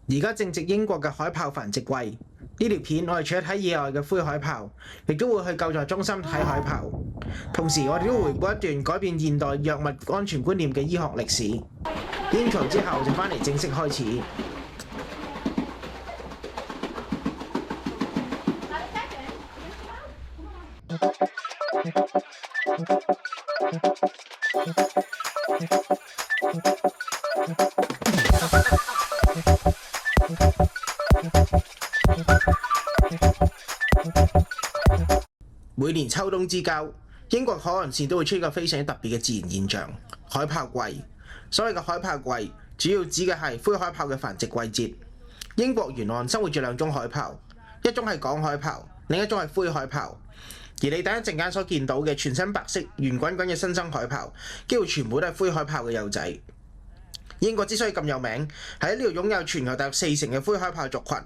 而家正值英國嘅海豹繁殖季，呢條片我哋除咗睇野外嘅灰海豹，亦都會去救助中心睇海豹。同時我哋都會回顧一段改變現代藥物安全觀念嘅醫學歷史。intro 之後就返嚟正式開始。每年秋冬之交，英國海岸線都會出現一個非常特別嘅自然現象——海豹季。所謂嘅海豹季，主要指嘅係灰海豹嘅繁殖季節。英國沿岸生活住兩種海豹，一種係港海豹，另一種係灰海豹。而你等一陣間所見到嘅全身白色、圓滾滾嘅新生海豹，幾乎全部都係灰海豹嘅幼仔。英國之所以咁有名，係喺呢度擁有全球大約40%嘅灰海豹族群。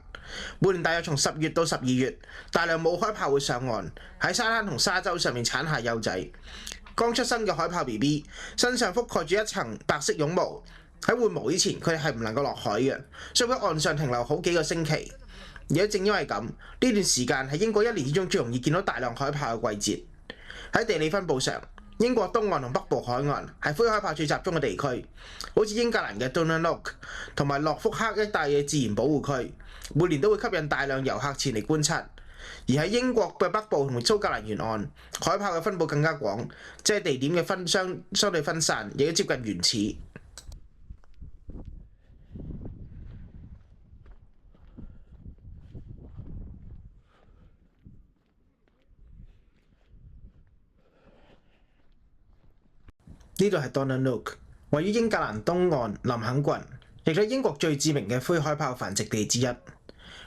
每年大約從10月到12月，大量母海豹會上岸，喺沙灘同沙洲上面產下幼仔。剛出生嘅海豹 BB 身上覆蓋住一層白色絨毛，喺換毛之前佢哋係唔能夠落海嘅，所以喺岸上停留好幾個星期。而且正因為咁，呢段時間係英國一年之中最容易見到大量海豹嘅季節。喺地理分佈上，英國東岸同北部海岸係灰海豹最集中嘅地區，好似英格蘭嘅 Dandenong 同埋諾福克一帶嘅自然保護區，每年都會吸引大量遊客前嚟觀察。而喺英國嘅北部同蘇格蘭沿岸，海豹嘅分佈更加廣，即係地點嘅相對分散，亦都接近原始。呢度係 Dandenong， 位於英格蘭東岸林肯郡，亦係英國最知名嘅灰海豹繁殖地之一。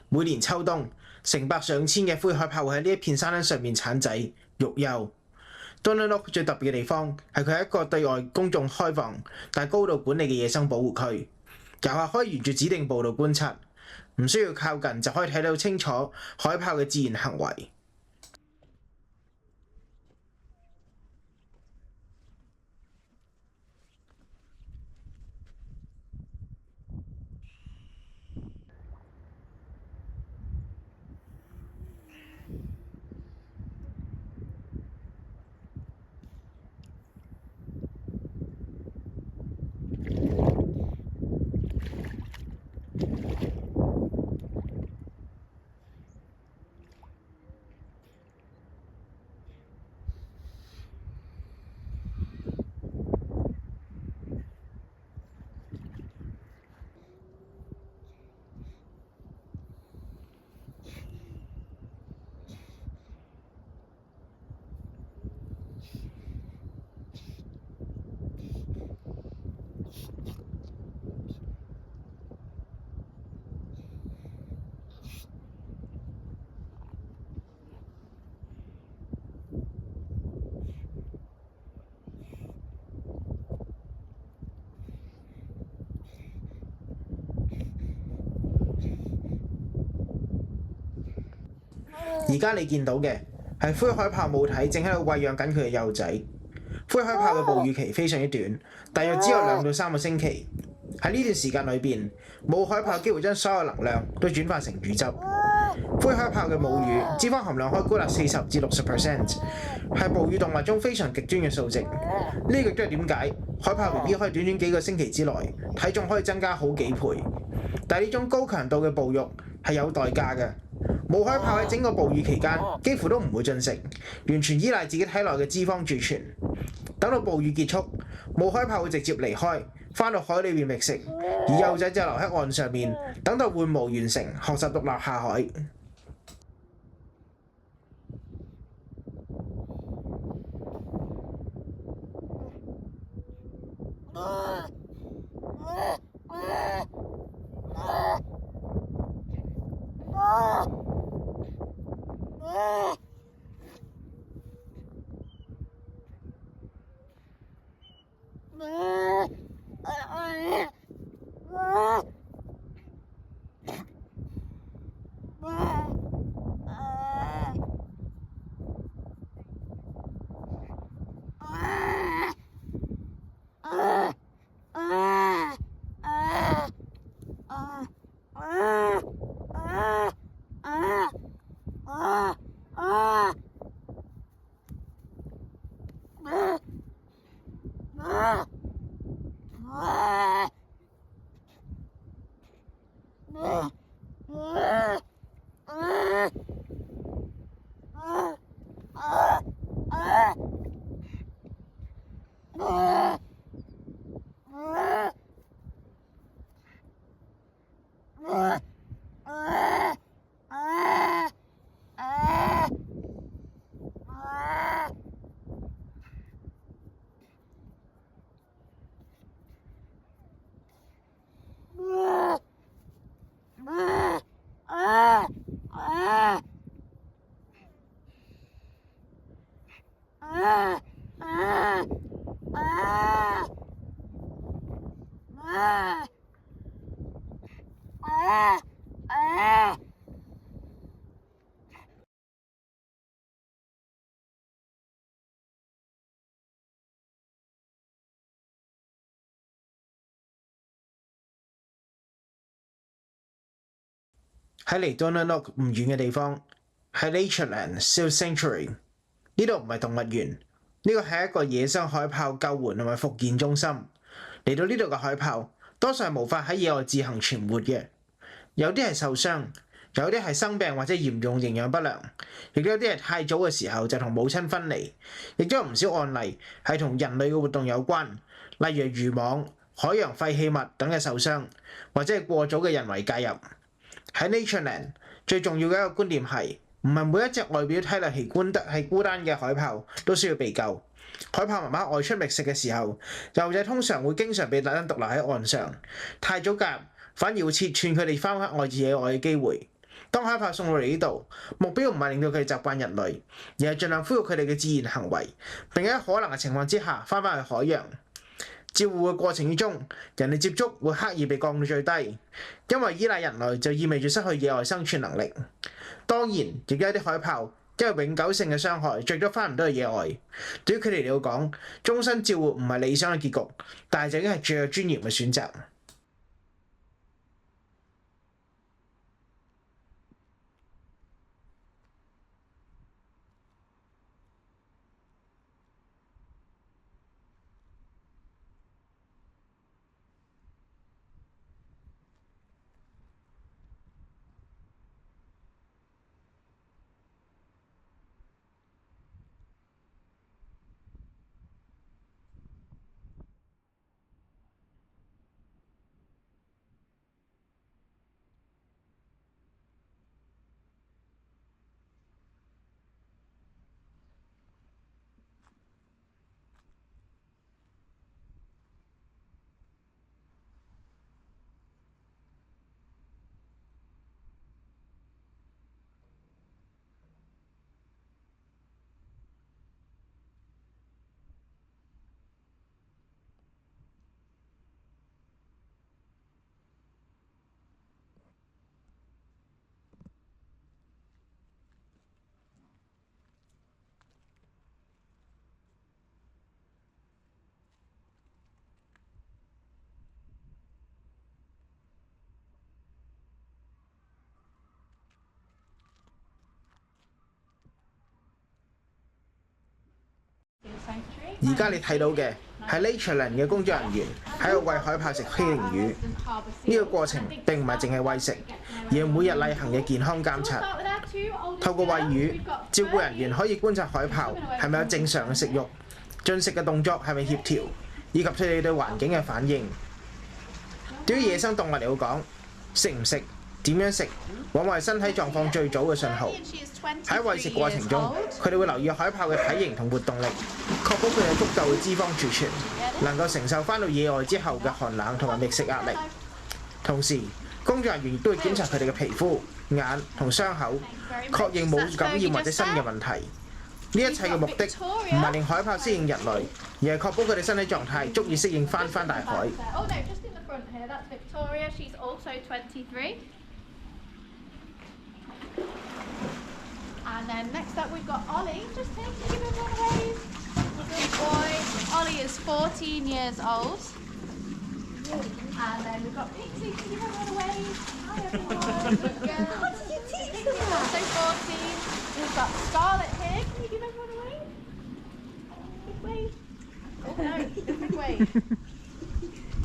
每年秋冬，成百上千嘅灰海豹會喺呢一片山嶺上面產仔育幼。Dandenong 最特別嘅地方係佢係一個對外公眾開放但高度管理嘅野生保護區，遊客可以沿住指定步道觀察，唔需要靠近就可以睇到清楚海豹嘅自然行為。而家你見到嘅係灰海豹母體正喺度餵養緊佢嘅幼仔。灰海豹嘅哺乳期非常之短，大約只有2到3個星期。喺呢段時間裏邊，母海豹幾乎將所有能量都轉化成乳汁。灰海豹嘅母乳脂肪含量可以高達40至60%，係哺乳動物中非常極端嘅數值。呢個亦都係點解海豹 BB 可以短短幾個星期之內體重可以增加好幾倍。但係呢種高強度嘅哺育係有代價嘅。母海豹喺整個哺乳期間幾乎都唔會進食，完全依賴自己體內嘅脂肪儲存。等到哺乳結束，母海豹會直接離開，返到海裏面覓食，而幼仔就留喺岸上面，等到換毛完成，學習獨立下海。喺離 Donald 唔遠嘅地方，係 Natureland Seal Sanctuary。呢度唔係動物園，呢個係一個野生海豹救援同埋復健中心。嚟到呢度嘅海豹，多數係無法喺野外自行存活嘅，有啲係受傷，有啲係生病或者嚴重營養不良，亦都有啲係太早嘅時候就同母親分離，亦都有唔少案例係同人類嘅活動有關，例如漁網、海洋廢棄物等嘅受傷，或者係過早嘅人為介入。喺 Natureland 最重要嘅一個觀念係，唔係每一隻外表睇落係孤單嘅海豹都需要被救。海豹媽媽外出覓食嘅時候，幼仔通常會經常被特登獨留喺岸上，太早介入反而會切斷佢哋翻返野外嘅機會。當海豹送到嚟呢度，目標唔係令到佢哋習慣人類，而係盡量恢復佢哋嘅自然行為，並喺可能嘅情況之下翻返去海洋。照護嘅過程之中，人類接觸會刻意被降到最低，因為依賴人類就意味住失去野外生存能力。當然，亦有啲海豹因為永久性嘅傷害，最多翻唔到去野外。對於佢哋嚟講，終身照護唔係理想嘅結局，但係就已經係最有尊嚴嘅選擇。而家你睇到嘅係 Natureland 嘅工作人員喺度餵海豹食飛靈魚。呢個過程並唔係淨係餵食，而係每日例行嘅健康監察。透過餵魚，照顧人員可以觀察海豹係咪有正常嘅食慾、進食嘅動作係咪協調，以及佢哋對環境嘅反應。對於野生動物嚟講，食唔食、點樣食，往往係身體狀況最早嘅信號。喺餵食過程中，佢哋會留意海豹嘅體型同活動力，確保佢有足夠嘅脂肪儲存，能夠承受返到野外之後嘅寒冷同埋覓食壓力。同時，工作人員亦都會檢查佢哋嘅皮膚、眼同傷口，確認冇感染或者新嘅問題。呢一切嘅目的唔係令海豹適應人類，而係確保佢哋身體狀態足以適應返大海。And then next up we've got Ollie. Just give him a wave. Good boy. Ollie is 14 years old. And then we've got Pixie. Give him a wave. Hi, Good girl. What did you teach them? So 14. We've got Scarlett here. Can you give everyone a wave? Big wave. Oh no, a big wave.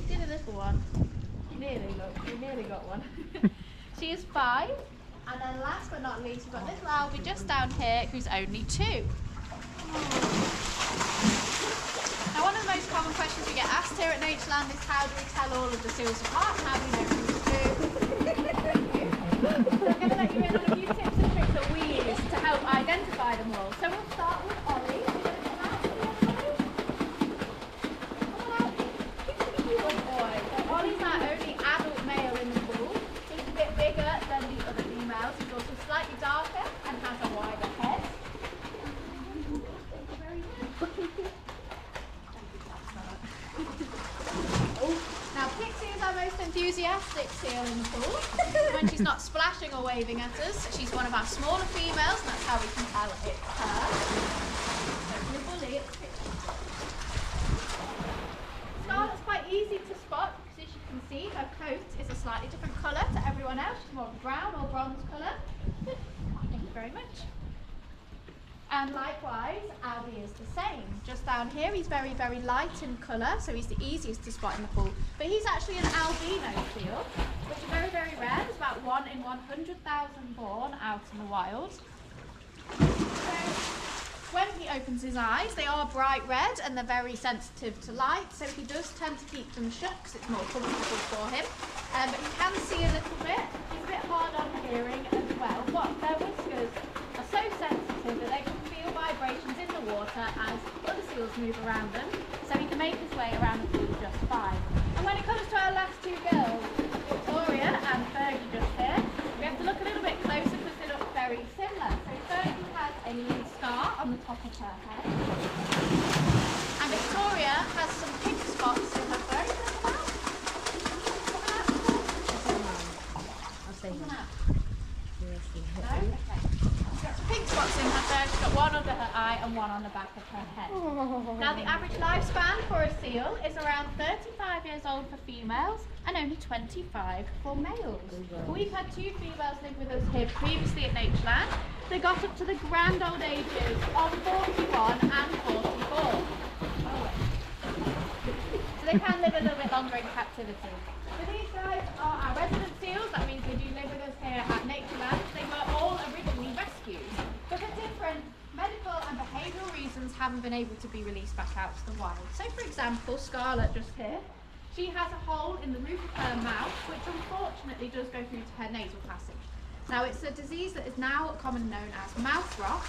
Did a little one. Nearly, look. We nearly got one. She is 5. And then last but not least, we've got little Albie just down here who's only 2. Now, one of the most common questions we get asked here at Natureland is how do we tell all of the seals apart and how do we know who to do? So I'm going to let you in on a few tips and tricks that we use to help identify them all. So we'll start with Ollie. Come on out. Good boy. So Ollie's our only adult male in the pool. He's a bit bigger than the other females. He's also slightly darker and has a wider head. Now Pixie is our most enthusiastic seal in the pool. When she's not splashing or waving at us, she's one of our smaller females, and that's how we can tell it's her. So the bully, it's Pixie. Scarlett's quite easy to spot because, as you can see, her coat is a slightly different colour to everyone else. She's more of a brown or bronze colour. Thank you very much. And likewise, Albie is the same. Just down here, he's very, very light in colour, so he's the easiest to spot in the pool. But he's actually an albino seal, which is very, very rare. There's about 1 in 100,000 born out in the wild. So when he opens his eyes, they are bright red and they're very sensitive to light, so he does tend to keep them shut because it's more comfortable for him. But he can see a little bit. He's a bit hard on hearing as well. What their whiskers are so sensitive that they can feel vibrations in the water as other seals move around them, so he can make his way around the pool just fine. And when it comes to our last 2 girls, Victoria and Fergie just here, we have to look a little bit closer because they look very similar. So Fergie has a little scar on the top of her head, and Victoria has some pink spots in her fur. Come out. No? Okay. She's got some pink spots in her fur, she's got one under her eye and one on the back of her head. Now the average lifespan for a seal is around 35 years old for females and only 25 for males. We've had 2 females live with us here previously at Natureland. They got up to the grand old ages of 41 and 44. So they can live a little bit longer in captivity. So these guys are our resident seals. That means they do live with us here at Natureland. They were all originally rescued, but for different medical and behavioural reasons haven't been able to be released back out to the wild. So for example, Scarlett just here, she has a hole in the roof of her mouth, which unfortunately does go through to her nasal passage. Now it's a disease that is now commonly known as mouth rot.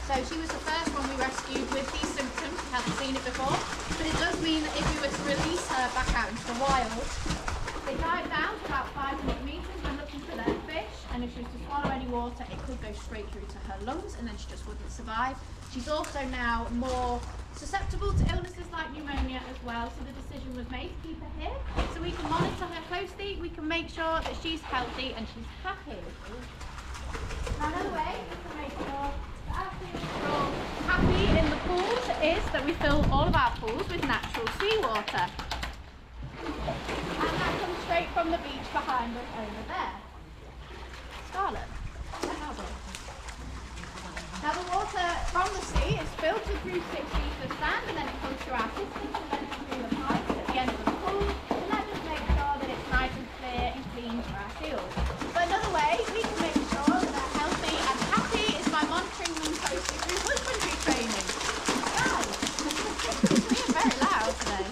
So she was the first one we rescued with these symptoms. We hadn't seen it before, but it does mean that if we were to release her back out into the wild, they dive down to about 500 metres when looking for their fish, and if she was to swallow any water, it could go straight through to her lungs, and then she just wouldn't survive. She's also now more susceptible to illnesses like pneumonia as well, so the decision was made to keep her here, so we can monitor her closely, we can make sure that she's healthy and she's happy. Now another way we can make sure that our seals are all happy in the pools is that we fill all of our pools with natural seawater. And that comes straight from the beach behind us over there. Scarlett. Now the water from the sea is filtered through 6 feet of sand, and then it comes through our systems and then through the pipes at the end of the pool, and that just makes sure that it's nice and clear and clean for our seals. But another way we can make sure that they're healthy and happy is by monitoring them closely through husbandry training. Guys, we are very loud today.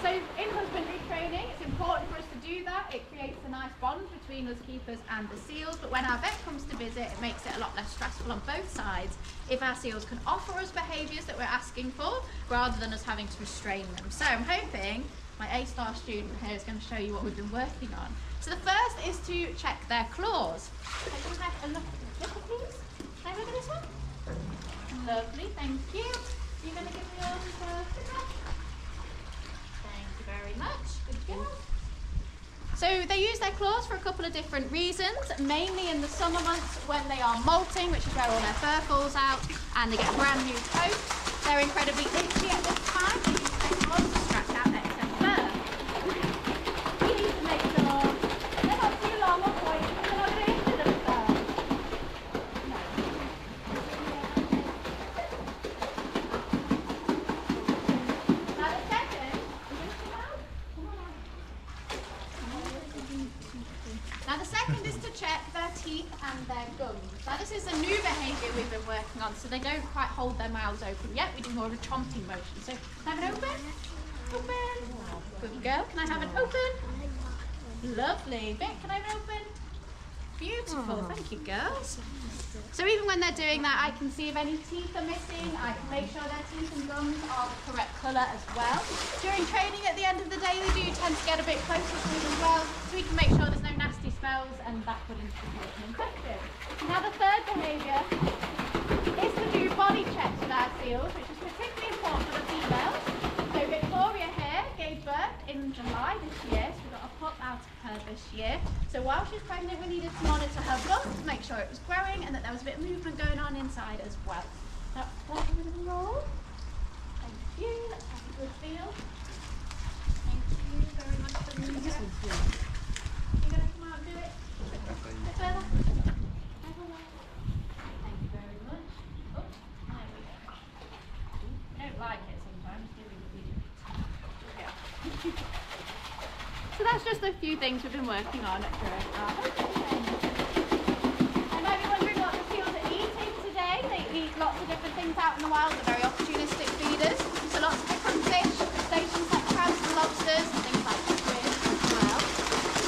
So in husbandry training, it's important for us to do that. It creates a nice bond between us keepers and the seals, but when our vet comes to visit, it makes it a lot less stressful on both sides if our seals can offer us behaviours that we're asking for rather than us having to restrain them. So I'm hoping my A-star student here is going to show you what we've been working on. So the first is to check their claws. So can we have a look at it, please? Can I look at this one? Lovely, thank you. You're going to give me yours as well? Thank you very much. Good job. So they use their claws for a couple of different reasons, mainly in the summer months when they are molting, which is where all their fur falls out, and they get a brand new coat. They're incredibly itchy at this time. They use their claws to scratch out excess fur. teeth and their gums. Now this is a new behaviour we've been working on, so they don't quite hold their mouths open yet. We do more of a chomping motion. So can I have an open? Open. Good girl. Can I have an open? Lovely. Vic, can I have an open? Beautiful. Thank you, girls. So even when they're doing that, I can see if any teeth are missing. I can make sure their teeth and gums are the correct colour as well. During training at the end of the day, they do tend to get a bit closer to us as well, so we can make sure there's no nasty smells and that could introduce an infection. Now the third behaviour is to do body checks with our seals, which is particularly important for the females. So Victoria here gave birth in July this year, so we got a pup out of her this year. So while she's pregnant, we needed to monitor her blood to make sure it was growing and that there was a bit of movement going on inside as well. Now, let's have a bit of a roll. Thank you. Let's have a good feel. Thank you very much for the video. You're going to come out and do it? A bit further. Thank you very much. Oh, there we go. We don't like it sometimes, do we? Yeah. So that's just a few things we've been working on during our training. You might be wondering what the seals are eating today. They eat lots of different things out in the wild. They're very opportunistic feeders. So lots of different fish, crustaceans like crabs and lobsters and things like squid as well.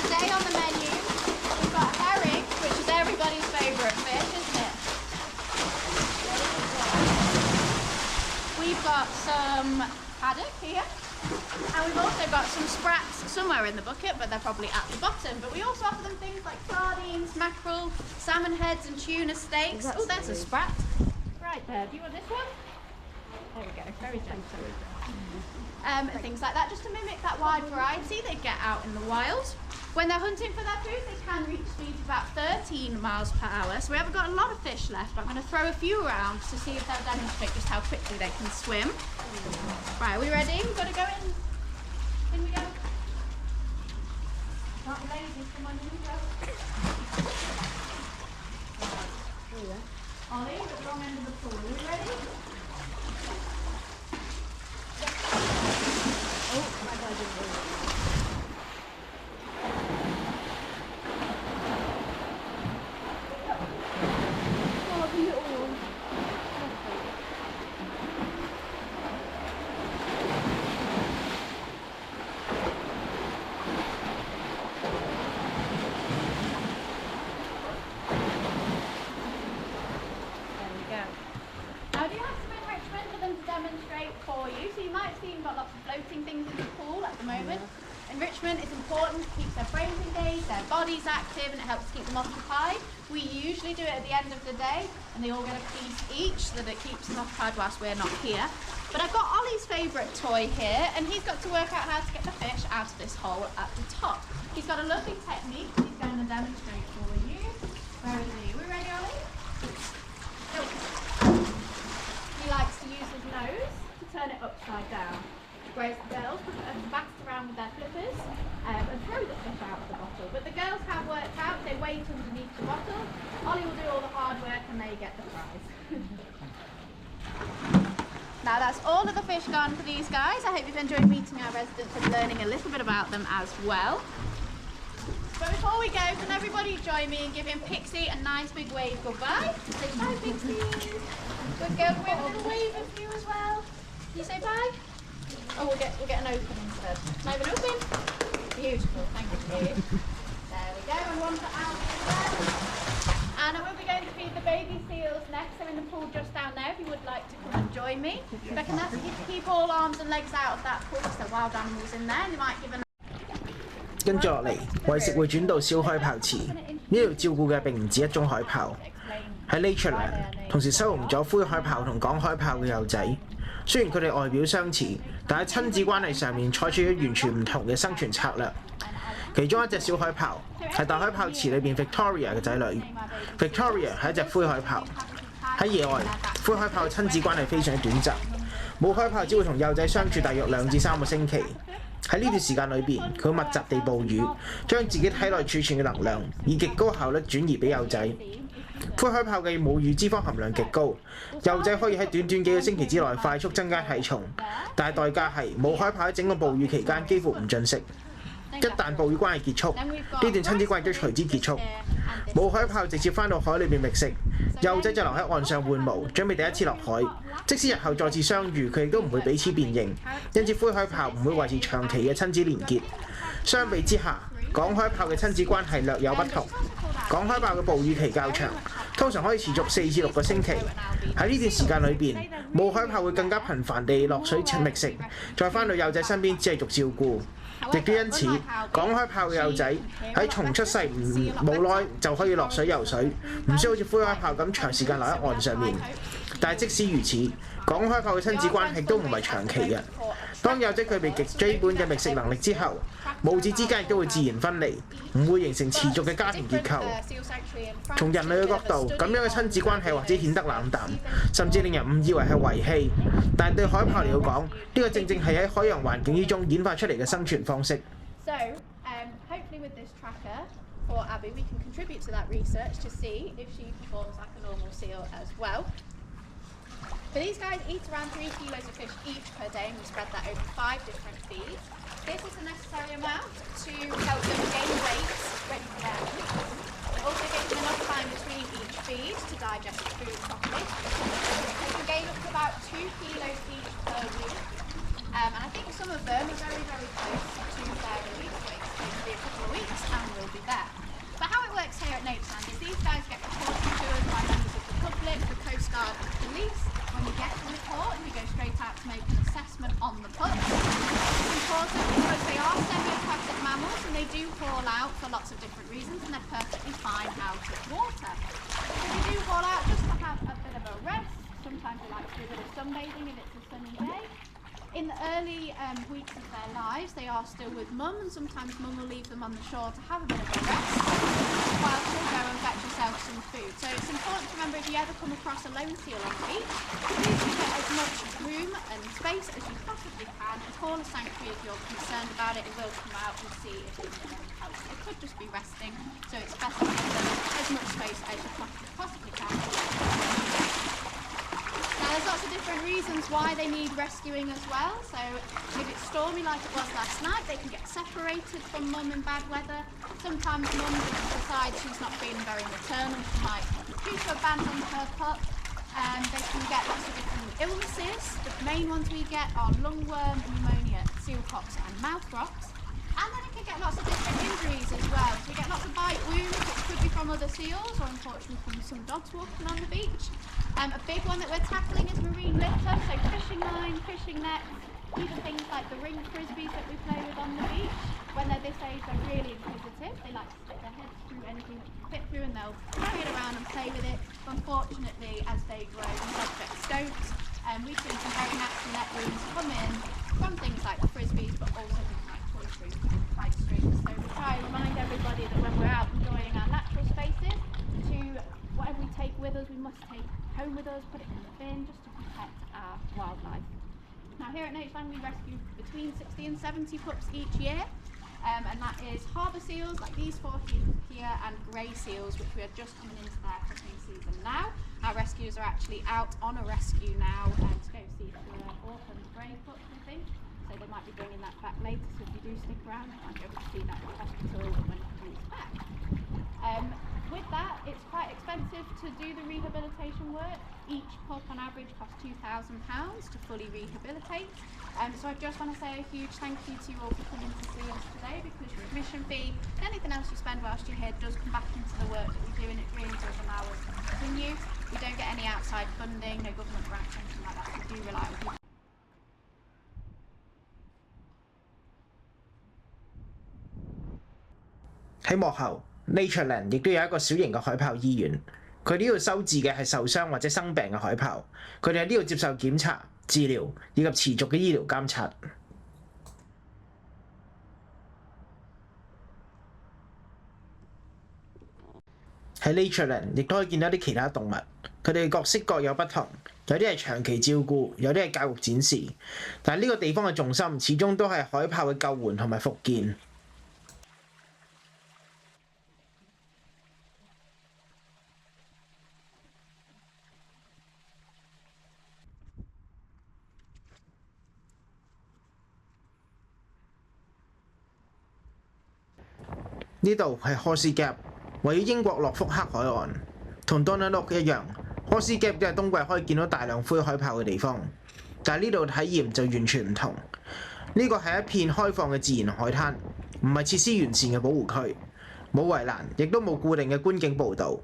Today on the menu, we've got herring, which is everybody's favourite fish, isn't it? We've got some haddock here. And we've also got some sprats somewhere in the bucket, but they're probably at the bottom. But we also offer them things like sardines, mackerel, salmon heads and tuna steaks. Oh, there's a sprat. Right there. Do you want this one? There we go. Very gentle. And things like that, just to mimic that wide variety they get out in the wild. When they're hunting for their food, they can reach speeds of about 13 miles per hour. So we haven't got a lot of fish left, but I'm going to throw a few around to see if they'll demonstrate just how quickly they can swim. Right, are we ready? We've got to go in. In we go. Not lazy, come on, in we go. Ollie, the wrong end of the pool. Are we ready? Oh, my God, I didn't move. Enrichment is important, it keeps their brains engaged, their bodies active, and it helps keep them occupied. We usually do it at the end of the day, and they all get a piece each so that it keeps them occupied whilst we're not here. But I've got Ollie's favourite toy here, and he's got to work out how to get the fish out of this hole at the top. He's got a lovely technique he's going to demonstrate for you. Where is he? Are we ready, Ollie? Oh. He likes to use his nose to turn it upside down. Whereas the girls put a basket around with their flippers and throw the fish out of the bottle. But the girls have worked out, they wait underneath the bottle. Ollie will do all the hard work and they get the prize. Now that's all of the fish gone for these guys. I hope you've enjoyed meeting our residents and learning a little bit about them as well. But before we go, can everybody join me in giving Pixie a nice big wave goodbye? Say bye, Pixie. Good girl, can we have a little wave of you as well? Can you say bye? Oh, we'll get an open instead. Can I have an open? Beautiful, thank you. There we go, and one for Alfie as well. And I will be going to feed the baby seals next. I'm in the pool just down there if you would like to come and join me. But I can ask you to keep all arms and legs out of that pool because there are wild animals in there and they might give an... 跟住落嚟，為食會轉到小海豹池。呢度照顧嘅並唔止一種海豹。喺 Natureland， 同時收容咗灰海豹同港海豹嘅幼仔。雖然佢哋外表相似，但喺親子關係上面採取咗完全唔同嘅生存策略。其中一隻小海豹係大海豹池裏邊 Victoria 嘅仔女。Victoria 係一隻灰海豹。喺野外，灰海豹親子關係非常短暫。母海豹只會同幼仔相處大約2至3個星期。喺呢段時間裏邊，佢會密集地哺乳，將自己體內儲存嘅能量以極高效率轉移俾幼仔。灰海豹嘅母乳脂肪含量極高，幼仔可以喺短短幾個星期之內快速增加體重，但係代價係母海豹喺整個哺乳期間幾乎唔進食。一旦哺乳關係結束，呢段親子關係都隨之結束。母海豹直接翻到海裏邊覓食，幼仔就留喺岸上換毛，準備第一次落海。即使日後再次相遇，佢哋都唔會彼此辨認，因此灰海豹唔會維持長期嘅親子連結。相比之下，港海豹嘅親子關係略有不同。港海豹嘅哺乳期較長，通常可以持續4至6個星期。喺呢段時間裏邊，母海豹會更加頻繁地落水覓食，再翻到幼仔身邊繼續照顧。亦都因此，港海豹嘅幼仔喺從出世冇耐就可以落水游水，唔需要好似灰海豹咁長時間留喺岸上面。但係即使如此，港海豹嘅親子關係都唔係長期嘅。當幼仔具備極基本嘅覓食能力之後，母子之間亦都會自然分離，唔會形成持續嘅家庭結構。從人類嘅角度，咁樣嘅親子關係或者顯得冷淡，甚至令人誤以為係遺棄。但係對海豹嚟講，呢個正正係喺海洋環境之中演化出嚟嘅生存方式。So, hopefully with this tracker for Abby, we can contribute to that research to see if she performs like a normal seal as well. But these guys eat around 3 kilos of fish each per day, and we spread that over 5 different feeds. This is the necessary amount to help them gain weight ready for their meat. It also gives them enough time between each feed to digest the food properly. They can gain up to about 2 kilos each per week. And I think some of them are very, very close to their release weight. So it'll be a couple of weeks and we'll be there. But how it works here at Natureland is these guys get reported to us by members of the public, the Coast Guard and police. When we get a report, we go straight out to make an assessment on the pups. It's important because they are semi-aquatic mammals and they do haul out for lots of different reasons and they're perfectly fine out of water. So they do haul out just to have a bit of a rest. Sometimes they like to do a bit of sunbathing if it's a sunny day. In the early weeks of their lives, they are still with mum, and sometimes mum will leave them on the shore to have a bit of a rest while she'll go and fetch herself some food. So it's important to remember if you ever come across a lone seal on the beach, please give it as much room and space as you possibly can. It's all a sanctuary if you're concerned about it. It will come out and see if it's in the house. It could just be resting, so it's best to give them as much space as you possibly can. Now there's lots of different reasons why they need rescuing as well. So if it's stormy like it was last night, they can get separated from mum in bad weather. Sometimes mum decides she's not feeling very maternal, she might choose to abandon her pup. They can get lots of different illnesses. The main ones we get are lungworm, pneumonia, sealpox and mouth drops. And then it can get lots of different injuries as well. So we get lots of bite wounds, which could be from other seals or unfortunately from some dogs walking on the beach. A big one that we're tackling is marine litter, so fishing line, fishing nets, even things like the ring frisbees that we play with on the beach. When they're this age, they're really inquisitive. They like to stick their heads through anything that can fit through and they'll carry it around and play with it. But unfortunately, as they grow, these objects don't. We've seen some very nasty net wounds come in from things like the frisbees, but also things like toy strings and kite strings. So we try and remind everybody that when we're out enjoying our natural spaces, to whatever we take with us, we must take home with us, put it in the bin, just to protect our wildlife. Now here at Natureland we rescue between 60 and 70 pups each year, and that is harbour seals like these 4 here and grey seals, which we are just coming into their cutting season now. Our rescuers are actually out on a rescue now to go see for orphan grey pups, I think, so they might be bringing that back later, so if you do stick around you might be able to see that at the hospital when it comes back. With that, it's quite expensive to do the rehabilitation work. Each pup on average costs £2,000 to fully rehabilitate. So I just want to say a huge thank you to you all for coming to see us today, because your admission fee and anything else you spend whilst you're here does come back into the work that we do, and it really does allow us to continue. We don't get any outside funding, no government grants, anything like that. We do rely on people. 喺幕後 Natureland 亦都有一個小型嘅海豹醫院，佢呢度收治嘅係受傷或者生病嘅海豹，佢哋喺呢度接受檢查、治療以及持續嘅醫療監察。喺 Natureland 亦都可以見到啲其他動物，佢哋各式各有不同，有啲係長期照顧，有啲係教育展示，但係呢個地方嘅重心始終都係海豹嘅救援同埋復健。呢度係柯斯夾，位於英國諾福克海岸，同 Donald 一樣，柯斯夾都係冬季可以見到大量灰海豹嘅地方，但係呢度體驗就完全唔同。呢個係一片開放嘅自然海灘，唔係設施完善嘅保護區，冇圍欄，亦都冇固定嘅觀景步道。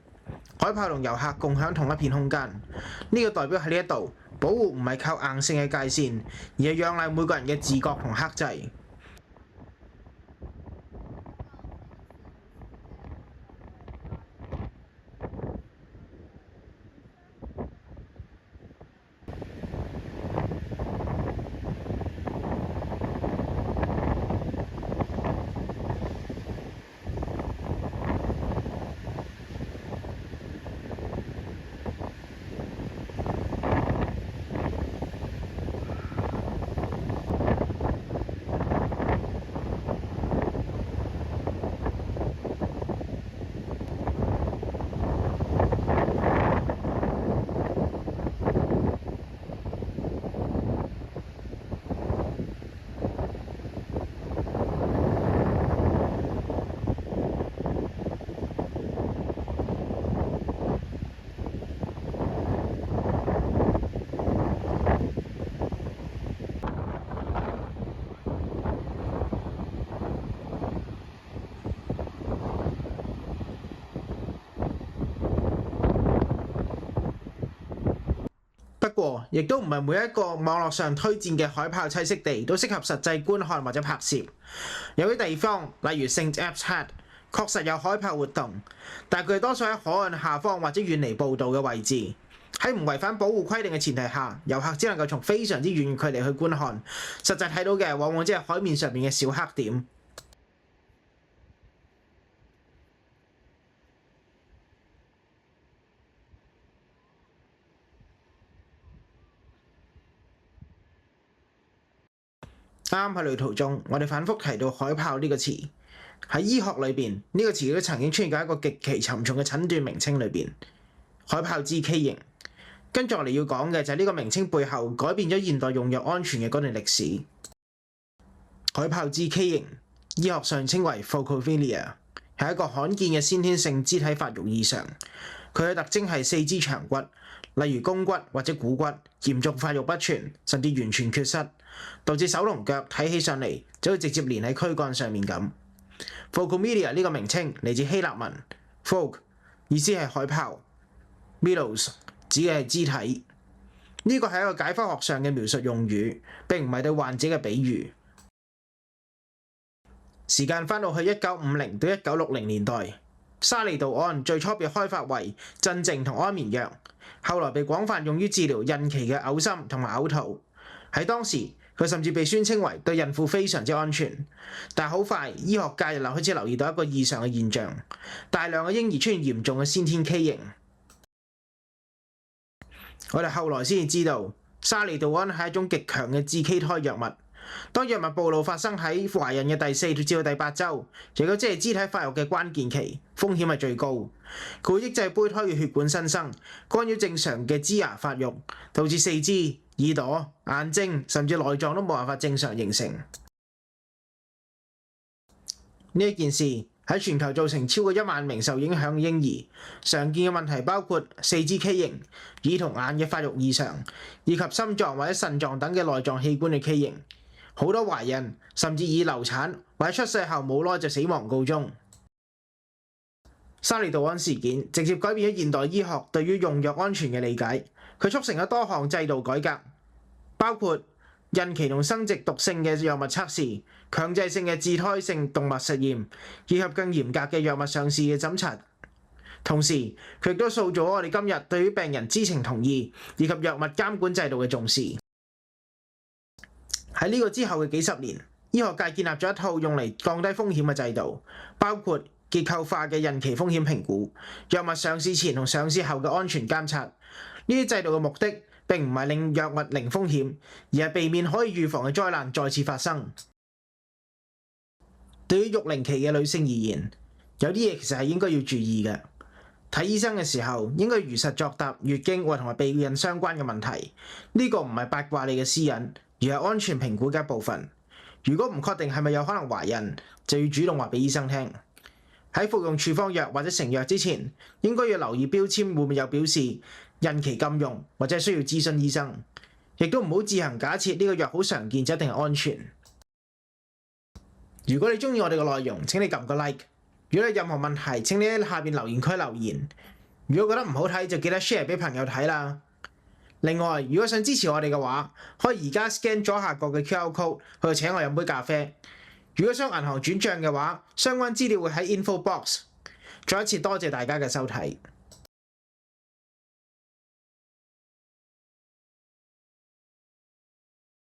海豹同遊客共享同一片空間，呢個代表喺呢一度保護唔係靠硬性嘅界線，而係仰賴每個人嘅自覺同克制。不過，亦都唔係每一個網絡上推薦嘅海豹棲息地都適合實際觀看或者拍攝。有啲地方，例如聖 Apps Head，確實有海豹活動，但佢哋多數喺海岸下方或者遠離步道嘅位置。喺唔違反保護規定嘅前提下，遊客只能夠從非常之遠距離去觀看，實際睇到嘅往往只係海面上面嘅小黑點。啱喺旅途中，我哋反覆提到海豹呢個詞。喺醫學裏邊，呢個詞都曾經出現過一個極其沉重嘅診斷名稱裏邊，海豹肢畸形。跟住落嚟要講嘅就係呢個名稱背後改變咗現代用藥安全嘅嗰段歷史。海豹肢畸形，醫學上稱為 Vulcophilia， 係一個罕見嘅先天性肢體發育異常。佢嘅特徵係四肢長骨，例如肱骨或者股骨，嚴重發育不全，甚至完全缺失，導致手同腳睇起上嚟就會直接連喺軀幹上面咁。Vulcophilia 呢個名稱嚟自希臘文 Vulc， 意思係海豹 ，Milos 指嘅係肢體。呢個係一個解剖學上嘅描述用語，並唔係對患者嘅比喻。時間翻到去1950到1960年代，沙利度胺最初被開發為鎮靜同安眠藥，後來被廣泛用於治療孕期嘅嘔心同埋嘔吐。喺當時，佢甚至被宣稱為對孕婦非常之安全。但好快，醫學界就開始留意到一個異常嘅現象，大量嘅嬰兒出現嚴重嘅先天畸形。我哋後來先至知道，沙利度胺係一種極強嘅致畸胎藥物。當藥物暴露發生喺懷孕嘅第4至到第8週，亦都即係肢體發育嘅關鍵期，風險係最高。佢會抑制胚胎嘅血管新生，干擾正常嘅枝芽發育，導致四肢、耳朵、眼睛甚至內臟都冇辦法正常形成。呢一件事喺全球造成超過1萬名受影響嘅嬰兒。常見嘅問題包括四肢畸形、耳同眼嘅發育異常，以及心臟或者腎臟等嘅內臟器官嘅畸形。好多懷孕甚至以流產或者出世後冇耐就死亡告終。沙利度胺事件直接改變咗現代醫學對於用藥安全嘅理解，佢促成咗多項制度改革，包括孕期同生殖毒性嘅藥物測試、強制性嘅致胎性動物實驗，以及更嚴格嘅藥物上市嘅審查。同時，佢亦都塑造咗我哋今日對於病人知情同意以及藥物監管制度嘅重視。喺呢個之後嘅幾十年，醫學界建立咗一套用嚟降低風險嘅制度，包括結構化嘅孕期風險評估、藥物上市前同上市後嘅安全監察。呢啲制度嘅目的並唔係令藥物零風險，而係避免可以預防嘅災難再次發生。對於育齡期嘅女性而言，有啲嘢其實係應該要注意嘅。睇醫生嘅時候，應該如實作答月經或同埋避孕相關嘅問題。呢個唔係八卦你嘅私隱，而係安全評估嘅一部分。如果唔確定係咪有可能懷孕，就要主動話俾醫生聽。喺服用處方藥或者成藥之前，應該要留意標籤會唔會有表示孕期禁用，或者需要諮詢醫生。亦都唔好自行假設呢個藥好常見就一定係安全。如果你中意我哋嘅內容，請你撳個 like。如果你有任何問題，請你喺下邊留言區留言。如果覺得唔好睇，就記得 share 俾朋友睇啦。另外，如果想支持我哋嘅話，可以而家 scan 左下角嘅 QR code 去請我飲杯咖啡。如果想銀行轉帳嘅話，相關資料會喺 info box。再一次多謝大家嘅收睇。